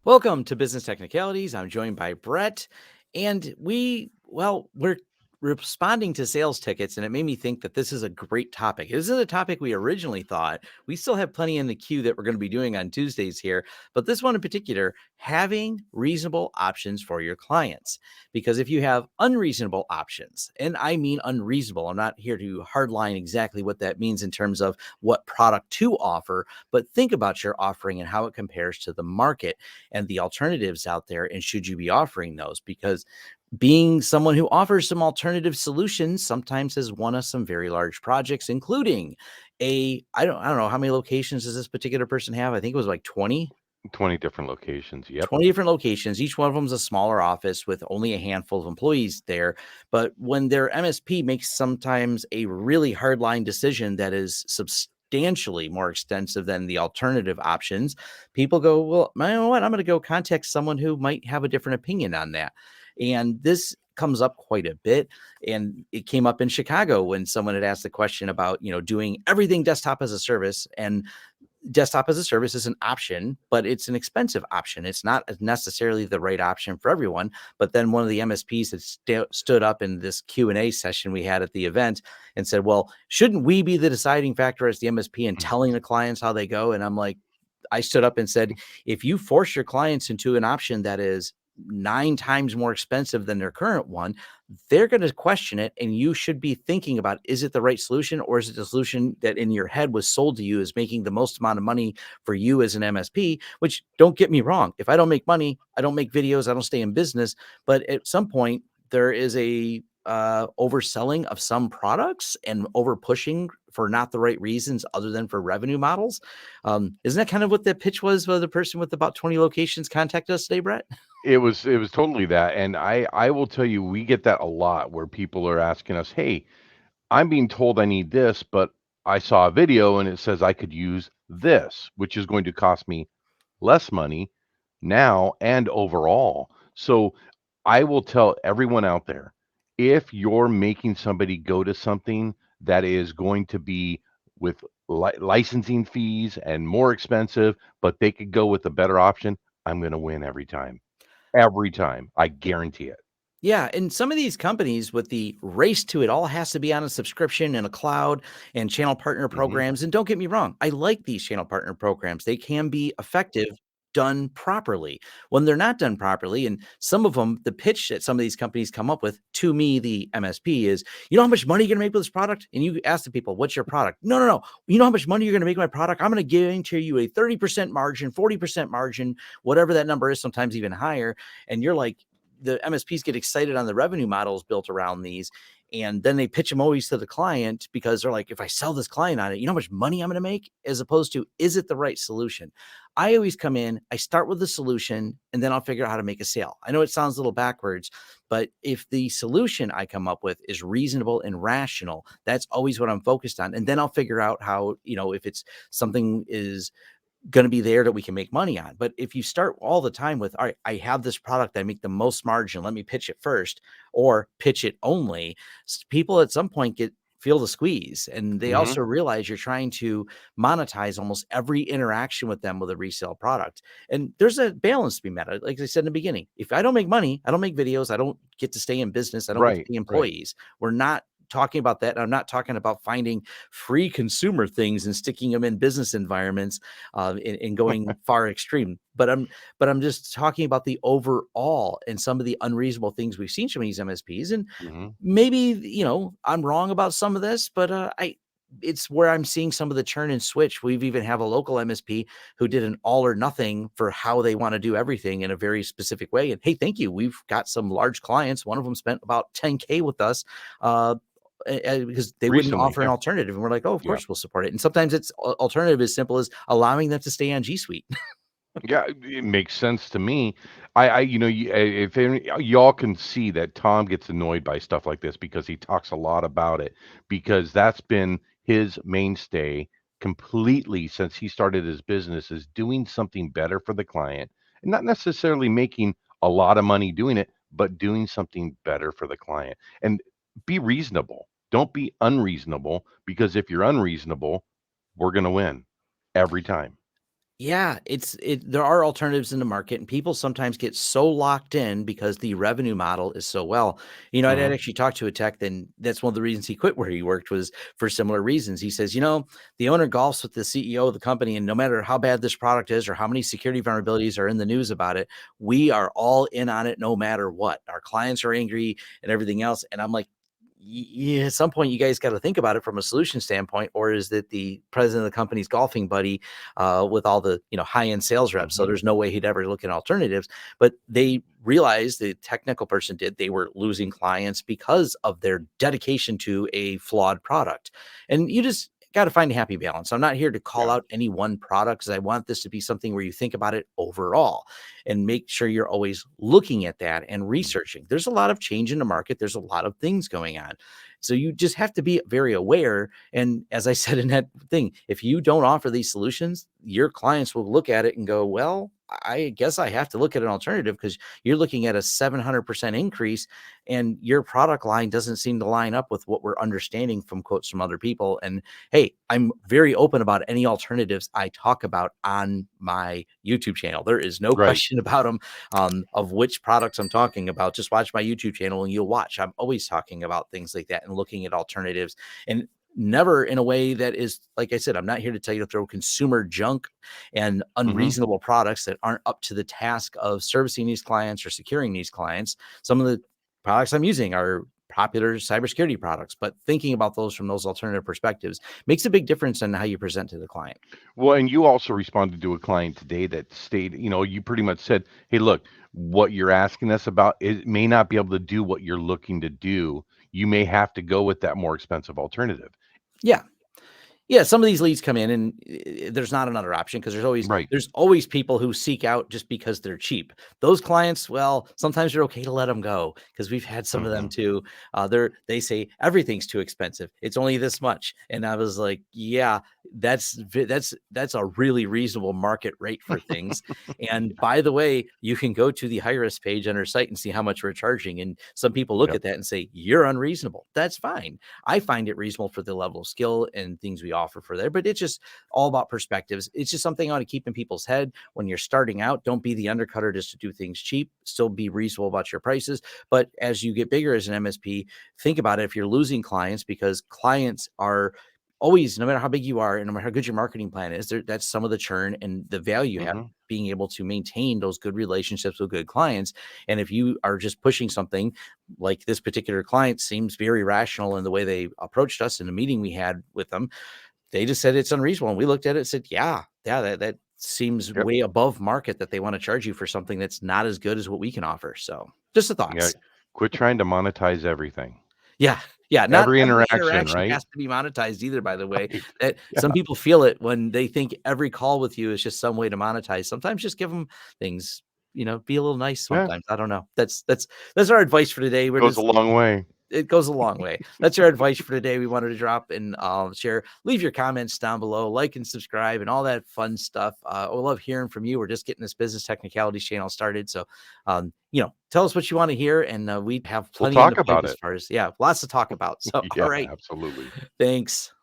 Welcome to Business Technicalities. I'm joined by Brett, and we're responding to sales tickets, and it made me think that this is a great topic. It isn't a topic we originally thought. We still have plenty in the queue that we're going to be doing on Tuesdays here, but this one in particular, having reasonable options for your clients. Because if you have unreasonable options, and I mean unreasonable, I'm not here to hardline exactly what that means in terms of what product to offer, but think about your offering and how it compares to the market and the alternatives out there, and should you be offering those? Because being someone who offers some alternative solutions sometimes has won us some very large projects, including I don't know how many locations does this particular person have. I think it was like 20 20 different locations. Yep. 20 different locations. Each one of them is a smaller office with only a handful of employees there. But when their MSP makes sometimes a really hardline decision that is substantially more extensive than the alternative options, people go, well, you know what? I'm going to go contact someone who might have a different opinion on that. And this comes up quite a bit. And it came up in Chicago when someone had asked the question about, doing everything desktop as a service. And desktop as a service is an option, but it's an expensive option. It's not necessarily the right option for everyone. But then one of the MSPs had stood up in this Q&A session we had at the event and said, well, shouldn't we be the deciding factor as the MSP in telling the clients how they go? And I'm like, I stood up and said, if you force your clients into an option that is 9 times more expensive than their current one, they're going to question it. And you should be thinking about, is it the right solution, or is it the solution that in your head was sold to you as making the most amount of money for you as an MSP? Which, don't get me wrong, if I don't make money, I don't make videos, I don't stay in business. But at some point, there is a overselling of some products and over pushing for not the right reasons other than for revenue models. Isn't that kind of what the pitch was for the person with about 20 locations contacted us today, Brett? It was totally that, and I will tell you, we get that a lot where people are asking us, "Hey, I'm being told I need this, but I saw a video and it says I could use this, which is going to cost me less money now and overall." So I will tell everyone out there, if you're making somebody go to something that is going to be with licensing fees and more expensive, but they could go with a better option, I'm going to win every time. Every time. I guarantee it. Yeah, and some of these companies with the race to it all has to be on a subscription and a cloud and channel partner Mhm. programs. And don't get me wrong, I like these channel partner programs. They can be effective done properly. When they're not done properly, and some of them, the pitch that some of these companies come up with to me, the MSP, is, you know how much money you're gonna make with this product? And you ask the people, what's your product? No, no, no. You know how much money you're gonna make with my product? I'm gonna guarantee you a 30% margin, 40% margin, whatever that number is, sometimes even higher. And you're like, the MSPs get excited on the revenue models built around these. And then they pitch them always to the client because they're like, if I sell this client on it, you know how much money I'm going to make? As opposed to, is it the right solution? I always come in, I start with the solution, and then I'll figure out how to make a sale. I know it sounds a little backwards, but if the solution I come up with is reasonable and rational, that's always what I'm focused on. And then I'll figure out how, if it's something is going to be there that we can make money on. But if you start all the time with, all right, I have this product, I make the most margin, let me pitch it first, or pitch it only, people at some point feel the squeeze. And they Mhm. also realize you're trying to monetize almost every interaction with them with a resale product. And there's a balance to be met. Like I said in the beginning, if I don't make money, I don't make videos, I don't get to stay in business, I don't get to Right, pay right. employees. We're not talking about that. And I'm not talking about finding free consumer things and sticking them in business environments, and going far extreme. But I'm just talking about the overall and some of the unreasonable things we've seen from these MSPs. And Mhm. maybe, I'm wrong about some of this, but I it's where I'm seeing some of the churn and switch. We've even have a local MSP who did an all or nothing for how they want to do everything in a very specific way. And hey, thank you. We've got some large clients. One of them spent about 10K with us. Because they wouldn't Recently, offer an yeah. alternative. And we're like, oh, of Yeah. course we'll support it. And sometimes it's alternative as simple as allowing them to stay on G Suite. Yeah, it makes sense to me. If y'all can see that Tom gets annoyed by stuff like this because he talks a lot about it, because that's been his mainstay completely since he started his business, is doing something better for the client and not necessarily making a lot of money doing it, but doing something better for the client. And be reasonable. Don't be unreasonable, because if you're unreasonable, we're going to win every time. Yeah, there are alternatives in the market, and people sometimes get so locked in because the revenue model is so well. I'd Mhm. actually talked to a tech, then that's one of the reasons he quit where he worked was for similar reasons. He says, the owner golfs with the CEO of the company, and no matter how bad this product is or how many security vulnerabilities are in the news about it, we are all in on it no matter what. Our clients are angry and everything else. And I'm like, yeah, at some point you guys got to think about it from a solution standpoint, or is that the president of the company's golfing buddy with all the high end sales reps? So Mhm. there's no way he'd ever look at alternatives. But they realized, the technical person did, they were losing clients because of their dedication to a flawed product, and you just got to find a happy balance. I'm not here to call Yeah. out any one product because I want this to be something where you think about it overall and make sure you're always looking at that and Mm. researching. There's a lot of change in the market. There's a lot of things going on. So you just have to be very aware. And as I said in that thing, if you don't offer these solutions, your clients will look at it and go, well, I guess I have to look at an alternative because you're looking at a 700% increase and your product line doesn't seem to line up with what we're understanding from quotes from other people. And hey, I'm very open about any alternatives I talk about on my YouTube channel. There is no Right. question about them, of which products I'm talking about. Just watch my YouTube channel and you'll watch. I'm always talking about things like that and looking at alternatives, and never in a way that is, like I said, I'm not here to tell you to throw consumer junk and Mhm. unreasonable products that aren't up to the task of servicing these clients or securing these clients. Some of the products I'm using are popular cybersecurity products, but thinking about those from those alternative perspectives makes a big difference in how you present to the client. Well, and you also responded to a client today that stated, you pretty much said, "Hey, look, what you're asking us about, it may not be able to do what you're looking to do. You may have to go with that more expensive alternative." Yeah. Yeah, some of these leads come in and there's not another option because Right. there's always people who seek out just because they're cheap. Those clients, well, sometimes you're okay to let them go because we've had some of them Mhm. too. They say everything's too expensive. It's only this much, and I was like, yeah, that's a really reasonable market rate for things. And by the way, you can go to the high risk page on our site and see how much we're charging. And some people look Yep. at that and say you're unreasonable. That's fine. I find it reasonable for the level of skill and things we offer for there, but it's just all about perspectives. It's just something I want to keep in people's head when you're starting out. Don't be the undercutter just to do things cheap. Still be reasonable about your prices. But as you get bigger as an MSP, think about it. If you're losing clients, because clients are always, no matter how big you are and no matter how good your marketing plan is, that's some of the churn and the value you have Mhm. being able to maintain those good relationships with good clients. And if you are just pushing something like this particular client seems very rational in the way they approached us in the meeting we had with them. They just said it's unreasonable. And we looked at it and said, yeah, that seems Yep. way above market that they want to charge you for something that's not as good as what we can offer. So just the Yeah. thoughts. Quit trying to monetize everything. Yeah. Yeah. Not Every every interaction, interaction right? has to be monetized either, by the way. Right. That Yeah. some people feel it when they think every call with you is just some way to monetize. Sometimes just give them things, be a little nice Yeah. sometimes. I don't know. That's our advice for today. We're Goes a just long way. it goes a long way. That's our advice for today. We wanted to drop and share. Leave your comments down below, like and subscribe, and all that fun stuff. We love hearing from you. We're just getting this business technicalities channel started, so tell us what you want to hear, and we have We'll plenty in the talk pipe about as it. far as lots to talk about. So, all Yeah, right, absolutely. thanks.